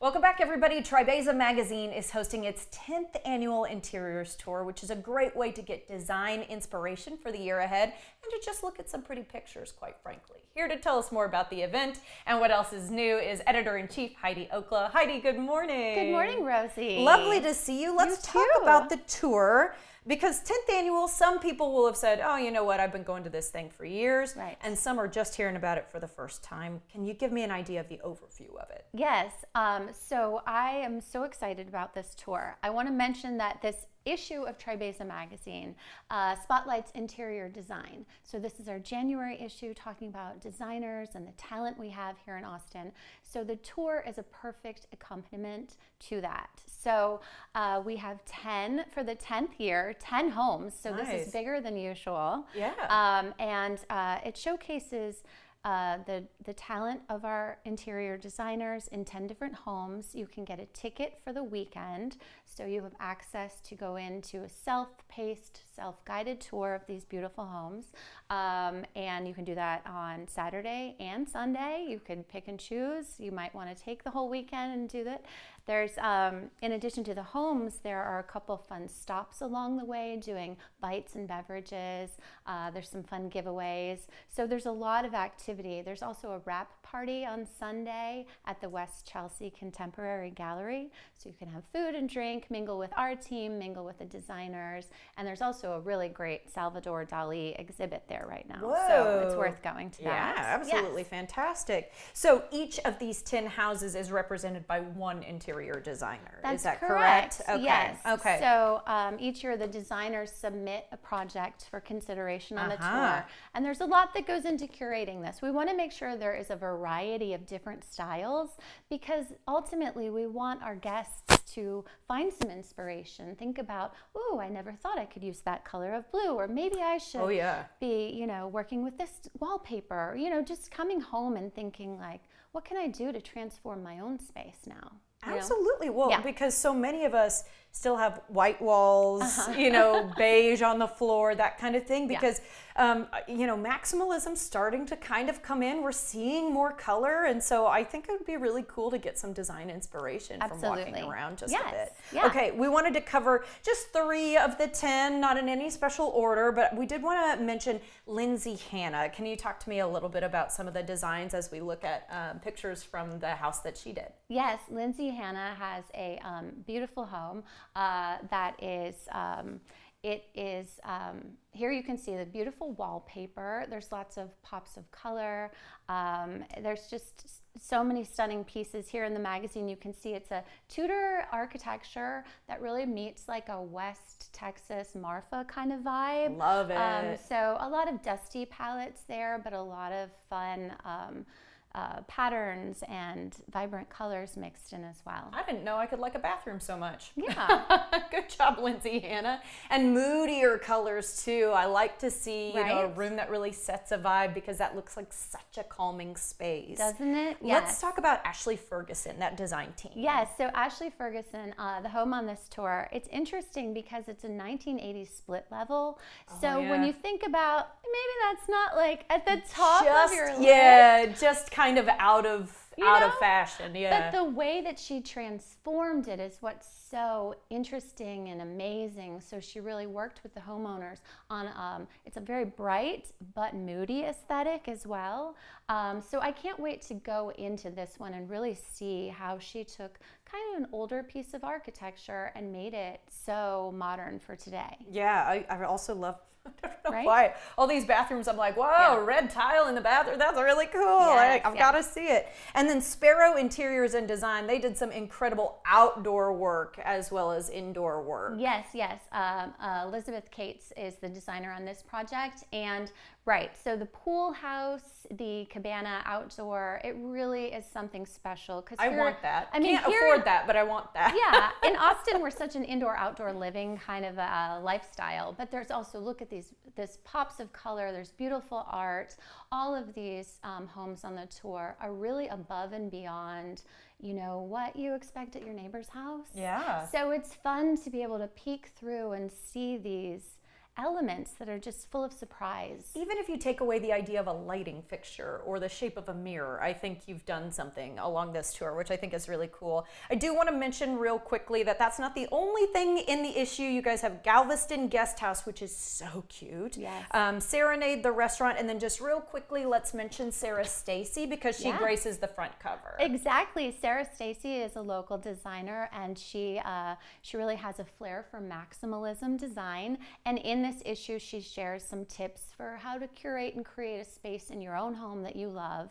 Welcome back, everybody. Tribeza Magazine is hosting its 10th annual interiors tour, which is a great way to get design inspiration for the year ahead and to just look at some pretty pictures, quite frankly. Here to tell us more about the event and what else is new is Editor-in-Chief Heidi Okla. Heidi, good morning. Good morning, Rosie. Lovely to see you. Let's talk about the tour. Because 10th annual, some people will have said, oh, you know what, I've been going to this thing for years. Right. And some are just hearing about it for the first time. Can you give me an idea of the overview of it? Yes. So I am so excited about this tour. I want to mention that this issue of Tribeza Magazine spotlights interior design. So this is our January issue talking about designers and the talent we have here in Austin. So the tour is a perfect accompaniment to that. So we have 10 for the 10th year, 10 homes. So Nice. This is bigger than usual. Yeah. And it showcases the talent of our interior designers in 10 different homes. You can get a ticket for the weekend, so you have access to go into a self-paced, self-guided tour of these beautiful homes. And you can do that on Saturday and Sunday. You can pick and choose. You might want to take the whole weekend and do that. There's, in addition to the homes, there are a couple fun stops along the way doing bites and beverages. There's some fun giveaways. So there's a lot of activity. There's also a wrap party on Sunday at the West Chelsea Contemporary Gallery. So you can have food and drink, mingle with our team, mingle with the designers. And there's also a really great Salvador Dali exhibit there right now. Whoa. So it's worth going to that. Yeah, absolutely. Yes. Fantastic. So each of these 10 houses is represented by one interior designer. That's is that correct? Okay. Yes. Okay. So each year the designers submit a project for consideration on the tour. And there's a lot that goes into curating this. We want to make sure there is a variety of different styles because ultimately we want our guests to find some inspiration. Think about, oh, I never thought I could use that color of blue, or maybe I should be, working with this wallpaper, just coming home and thinking like, what can I do to transform my own space now? Absolutely. Well, Yeah. because so many of us still have white walls, beige on the floor, that kind of thing. Because, maximalism's starting to kind of come in. We're seeing more color. And so I think it would be really cool to get some design inspiration from walking around just a bit. Yeah. Okay, we wanted to cover just 3 of the 10, not in any special order, but we did want to mention Lindsay Hanna. Can you talk to me a little bit about some of the designs as we look at pictures from the house that she did? Yes, Lindsay Hanna has a beautiful home that is, here you can see the beautiful wallpaper. There's lots of pops of color. There's just so many stunning pieces here in the magazine. You can see it's a Tudor architecture that really meets like a West Texas Marfa kind of vibe. Love it. So a lot of dusty palettes there, but a lot of fun patterns and vibrant colors mixed in as well. I didn't know I could like a bathroom so much. Yeah. Good job, Lindsay Hanna. And moodier colors too. I like to see a room that really sets a vibe because that looks like such a calming space. Doesn't it? Let's Yes. talk about Ashley Ferguson, that design team. Yes, so Ashley Ferguson, the home on this tour, it's interesting because it's a 1980s split level. So when you think about, maybe that's not like at the top of your list. Yeah, just kind of out of fashion. Yeah. But the way that she transformed it is what's so interesting and amazing. So she really worked with the homeowners on, it's a very bright but moody aesthetic as well. So I can't wait to go into this one and really see how she took kind of an older piece of architecture and made it so modern for today. Yeah, I also love, I don't know Right? why, all these bathrooms, I'm like, whoa, red tile in the bathroom, that's really cool. Yes, I've got to see it. And then Sparrow Interiors and Design, they did some incredible outdoor work as well as indoor work. Yes. Elizabeth Cates is the designer on this project. And so the pool house, the cabana outdoor, it really is something special. I want that. I mean, can't afford that, but I want that. Yeah, in Austin, we're such an indoor-outdoor living kind of a lifestyle. But there's also, look at these pops of color. There's beautiful art. All of these homes on the tour are really above and beyond what you expect at your neighbor's house. Yeah. So it's fun to be able to peek through and see these elements that are just full of surprise. Even if you take away the idea of a lighting fixture or the shape of a mirror, I think you've done something along this tour, which I think is really cool. I do want to mention real quickly that that's not the only thing in the issue. You guys have Galveston Guest House, which is so cute. Yes. Serenade, the restaurant, and then just real quickly, let's mention Sarah Stacy because she graces the front cover. Exactly. Sarah Stacy is a local designer, and she really has a flair for maximalism design. And in this issue, she shares some tips for how to curate and create a space in your own home that you love.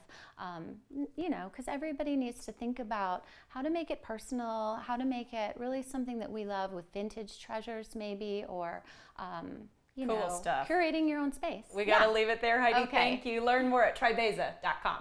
You know, because everybody needs to think about how to make it personal, how to make it really something that we love with vintage treasures maybe, or you cool know, stuff. Curating your own space. We got to leave it there, Heidi. Okay. Thank you. Learn more at Tribeza.com.